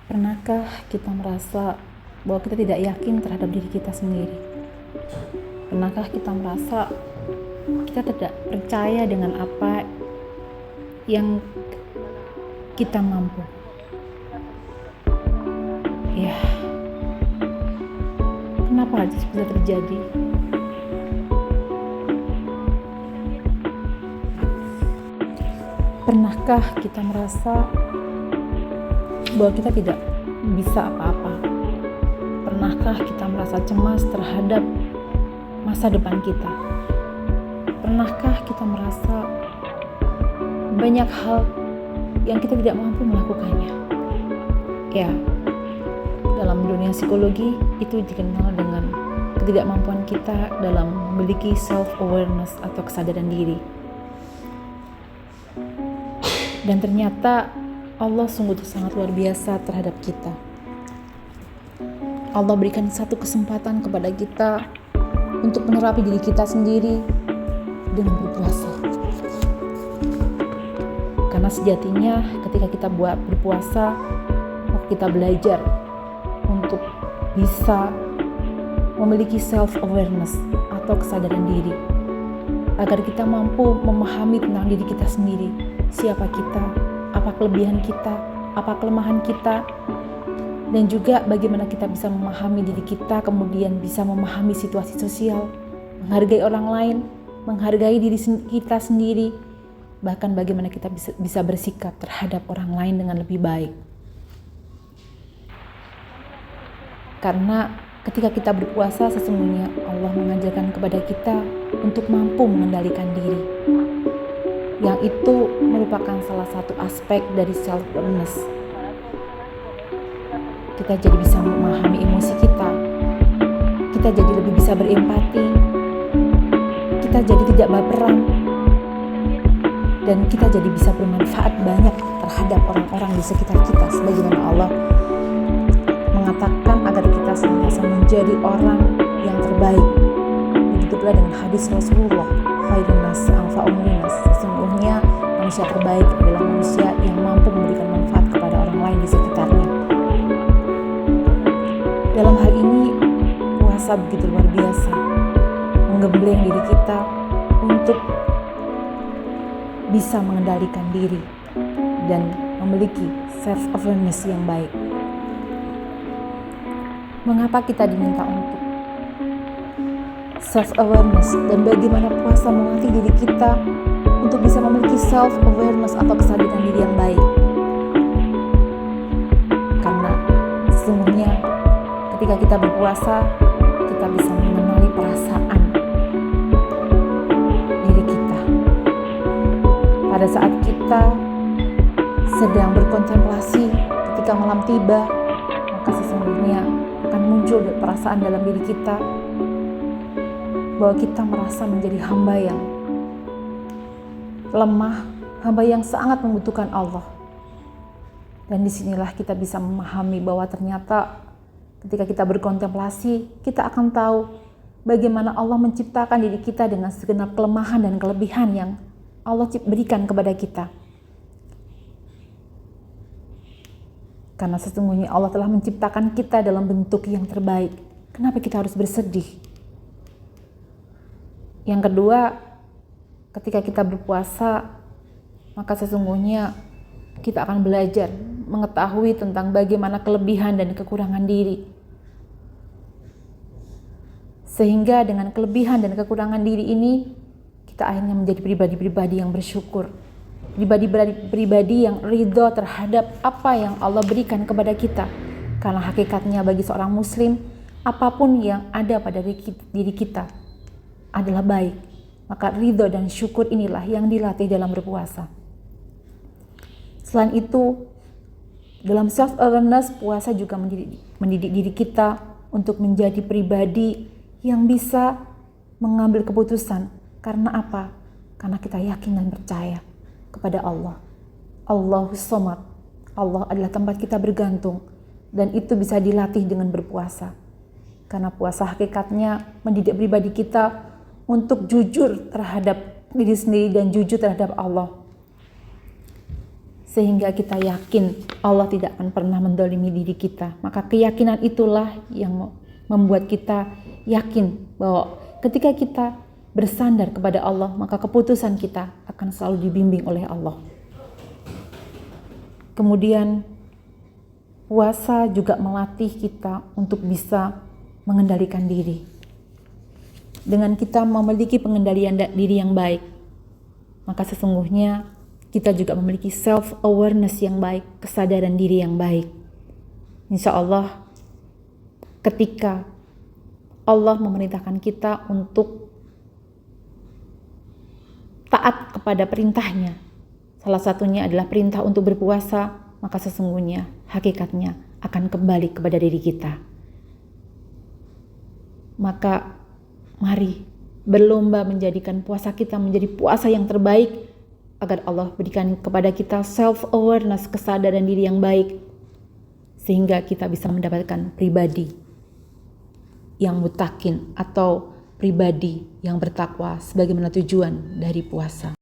Pernahkah kita merasa bahwa kita tidak yakin terhadap diri kita sendiri? Pernahkah kita merasa kita tidak percaya dengan apa yang kita mampu? Ya, kenapa bisa terjadi? Pernahkah kita merasa bahwa kita tidak bisa apa-apa? Pernahkah kita merasa cemas terhadap masa depan kita? Pernahkah kita merasa banyak hal yang kita tidak mampu melakukannya? Ya, dalam dunia psikologi itu dikenal dengan ketidakmampuan kita dalam memiliki self-awareness atau kesadaran diri. Dan ternyata Allah sungguh sangat luar biasa terhadap kita. Allah berikan satu kesempatan kepada kita untuk menerapi diri kita sendiri dengan berpuasa. Karena sejatinya ketika kita berpuasa, maka kita belajar untuk bisa memiliki self-awareness atau kesadaran diri, agar kita mampu memahami tentang diri kita sendiri, siapa kita, apa kelebihan kita, apa kelemahan kita, dan juga bagaimana kita bisa memahami diri kita, kemudian bisa memahami situasi sosial, menghargai orang lain, menghargai diri kita sendiri, bahkan bagaimana kita bisa bersikap terhadap orang lain dengan lebih baik. Karena ketika kita berpuasa, sesungguhnya Allah mengajarkan kepada kita untuk mampu mengendalikan diri, yang itu merupakan salah satu aspek dari self-awareness. Kita jadi bisa memahami emosi kita jadi lebih bisa berempati, kita jadi tidak baperan, dan kita jadi bisa bermanfaat banyak terhadap orang-orang di sekitar kita, sebagaimana Allah mengatakan agar kita senantiasa menjadi orang yang terbaik. Begitu pula dengan hadis Rasulullah, khairun nas anfa'un linnas, sesungguhnya manusia terbaik adalah manusia yang mampu memberikan manfaat kepada orang lain di sekitarnya. Dalam hal ini, puasa begitu luar biasa, menggembleng diri kita untuk bisa mengendalikan diri dan memiliki self-awareness yang baik. Mengapa kita diminta untuk self-awareness, dan bagaimana puasa melatih diri kita untuk bisa memiliki self-awareness atau kesadaran diri yang baik? Karena sesungguhnya ketika kita berpuasa, kita bisa mengenali perasaan diri kita. Pada saat kita sedang berkontemplasi ketika malam tiba, maka sesungguhnya akan muncul perasaan dalam diri kita bahwa kita merasa menjadi hamba yang lemah, hamba yang sangat membutuhkan Allah. Dan disinilah kita bisa memahami bahwa ternyata ketika kita berkontemplasi, kita akan tahu bagaimana Allah menciptakan diri kita dengan segenap kelemahan dan kelebihan yang Allah berikan kepada kita. Karena sesungguhnya Allah telah menciptakan kita dalam bentuk yang terbaik. Kenapa kita harus bersedih? Yang kedua, ketika kita berpuasa, maka sesungguhnya kita akan belajar mengetahui tentang bagaimana kelebihan dan kekurangan diri. Sehingga dengan kelebihan dan kekurangan diri ini, kita akhirnya menjadi pribadi-pribadi yang bersyukur. Pribadi yang ridho terhadap apa yang Allah berikan kepada kita. Karena hakikatnya bagi seorang muslim, apapun yang ada pada diri kita adalah baik. Maka ridho dan syukur inilah yang dilatih dalam berpuasa. Selain itu, dalam self-awareness, puasa juga mendidik diri kita untuk menjadi pribadi yang bisa mengambil keputusan. Karena apa? Karena kita yakin dan percaya kepada Allah. Allahus Somad. Allah adalah tempat kita bergantung, dan itu bisa dilatih dengan berpuasa. Karena puasa hakikatnya mendidik pribadi kita untuk jujur terhadap diri sendiri dan jujur terhadap Allah. sehingga kita yakin Allah tidak akan pernah mendolimi diri kita. Maka keyakinan itulah yang membuat kita yakin bahwa ketika kita bersandar kepada Allah, maka keputusan kita akan selalu dibimbing oleh Allah. Kemudian puasa juga melatih kita untuk bisa mengendalikan diri. Dengan kita memiliki pengendalian diri yang baik, maka sesungguhnya kita juga memiliki self-awareness yang baik, kesadaran diri yang baik. Insya Allah, ketika Allah memerintahkan kita untuk taat kepada perintahnya, salah satunya adalah perintah untuk berpuasa, maka sesungguhnya hakikatnya akan kembali kepada diri kita. Maka mari berlomba menjadikan puasa kita menjadi puasa yang terbaik, agar Allah berikan kepada kita self-awareness, kesadaran diri yang baik, sehingga kita bisa mendapatkan pribadi yang mutakin atau pribadi yang bertakwa sebagaimana tujuan dari puasa.